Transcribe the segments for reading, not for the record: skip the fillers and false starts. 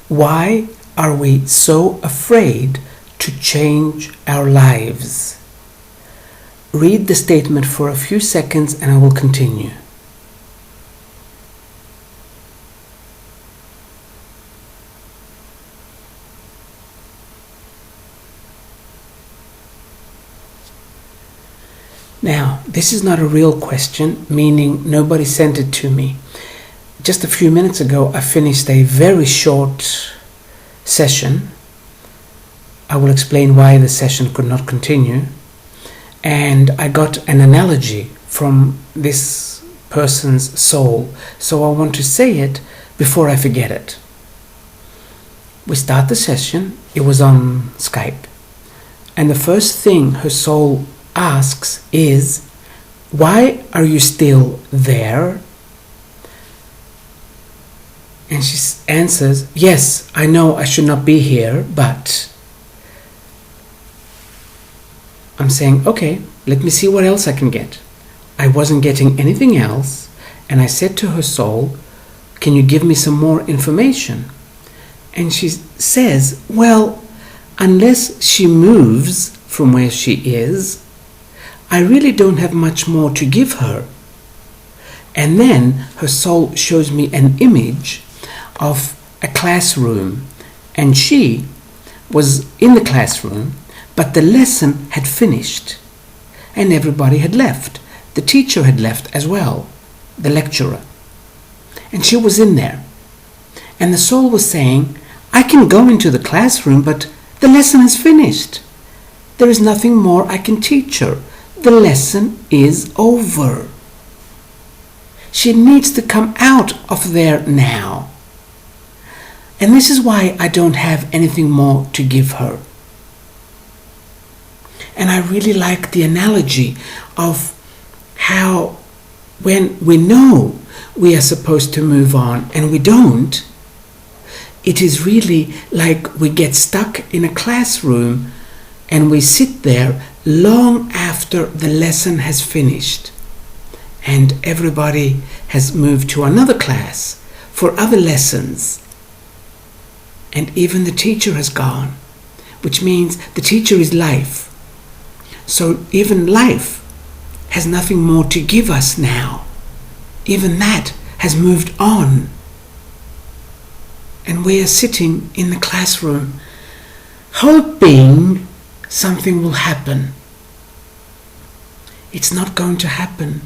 Why are we so afraid to change our lives? Read the statement for a few seconds and I will continue. Now, this is not a real question, meaning nobody sent it to me. Just a few minutes ago, I finished a very short session. I will explain why the session could not continue. And I got an analogy from this person's soul, so I want to say it before I forget it. We start the session, it was on Skype, and the first thing her soul asks is, "Why are you still there?" And she answers, "Yes, I know I should not be here, but..." I'm saying, okay, let me see what else I can get. I wasn't getting anything else, and I said to her soul, "Can you give me some more information?" And she says, "Well, unless she moves from where she is, I really don't have much more to give her." And then her soul shows me an image of a classroom, and she was in the classroom, but the lesson had finished and everybody had left. The teacher had left as well, the lecturer, and she was in there. And the soul was saying, "I can go into the classroom, but the lesson is finished. There is nothing more I can teach her. The lesson is over. She needs to come out of there now. And this is why I don't have anything more to give her." And I really like the analogy of how when we know we are supposed to move on and we don't, it is really like we get stuck in a classroom and we sit there long after the lesson has finished and everybody has moved to another class for other lessons, and even the teacher has gone, which means the teacher is life. So even life has nothing more to give us now. Even that has moved on. And we are sitting in the classroom hoping something will happen. It's not going to happen.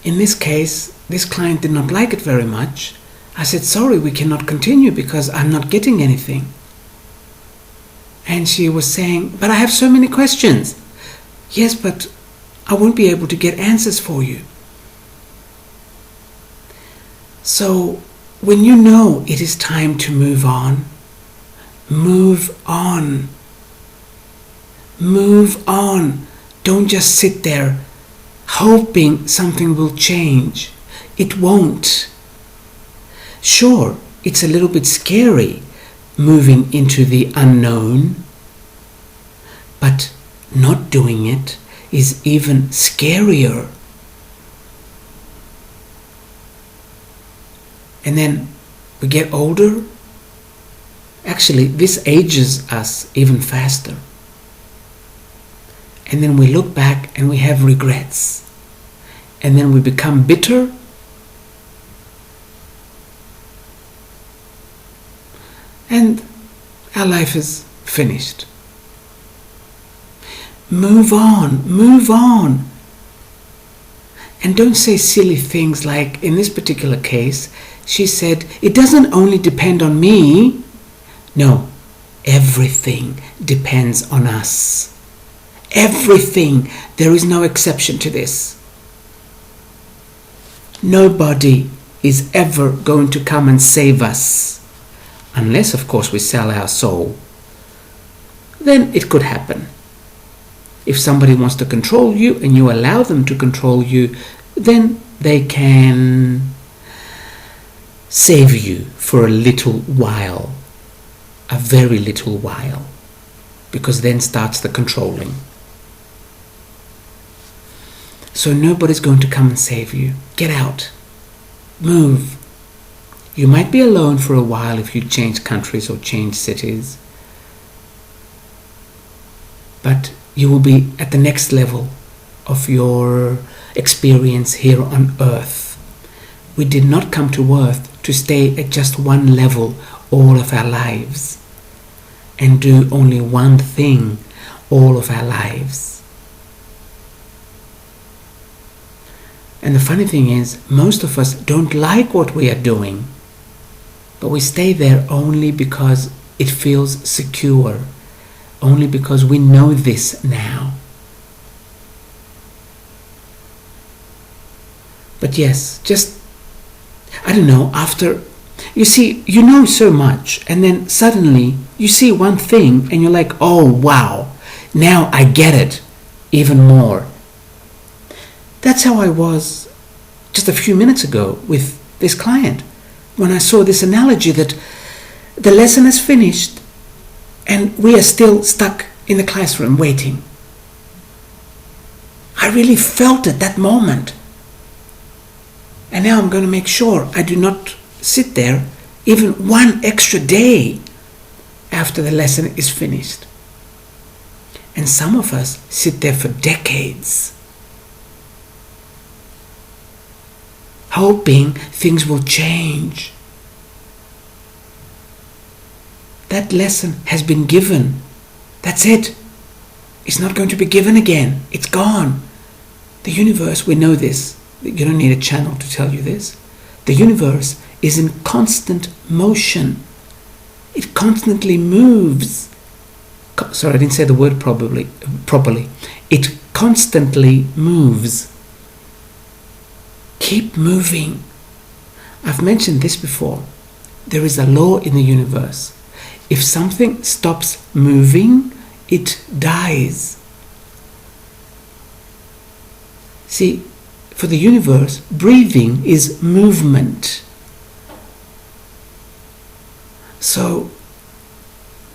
In this case, this client did not like it very much. I said, "Sorry, we cannot continue because I'm not getting anything." And she was saying, "But I have so many questions." "Yes, but I won't be able to get answers for you." So when you know it is time to move on, move on. Move on. Don't just sit there hoping something will change. It won't. Sure, it's a little bit scary moving into the unknown, but not doing it is even scarier. And then we get older. Actually, this ages us even faster. And then we look back and we have regrets. And then we become bitter. And our life is finished. Move on, move on. And don't say silly things like, in this particular case, she said, "It doesn't only depend on me." No, everything depends on us. Everything. There is no exception to this. Nobody is ever going to come and save us. Unless, of course, we sell our soul. Then it could happen. If somebody wants to control you and you allow them to control you, then they can save you for a little while. A very little while. Because then starts the controlling. So nobody's going to come and save you. Get out. Move. You might be alone for a while if you change countries or change cities, but you will be at the next level of your experience here on earth. We did not come to earth to stay at just one level all of our lives and do only one thing all of our lives. And the funny thing is, most of us don't like what we are doing, but we stay there only because it feels secure, only because we know this now. But yes, just, I don't know, after, you see, you know so much, and then suddenly you see one thing and you're like, oh wow, now I get it even more. That's how I was just a few minutes ago with this client, when I saw this analogy that the lesson is finished and we are still stuck in the classroom waiting. I really felt it that moment. And now I'm going to make sure I do not sit there even one extra day after the lesson is finished. And some of us sit there for decades, hoping things will change. That lesson has been given. That's it. It's not going to be given again. It's gone. The universe, we know this. You don't need a channel to tell you this. The universe is in constant motion. It constantly moves. Sorry, I didn't say the word properly. It constantly moves. Keep moving. I've mentioned this before. There is a law in the universe. If something stops moving, it dies. See, for the universe, breathing is movement. So,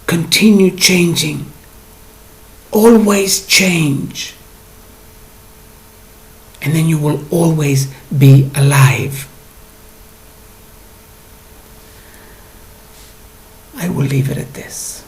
continue changing. Always change. And then you will always be alive. I will leave it at this.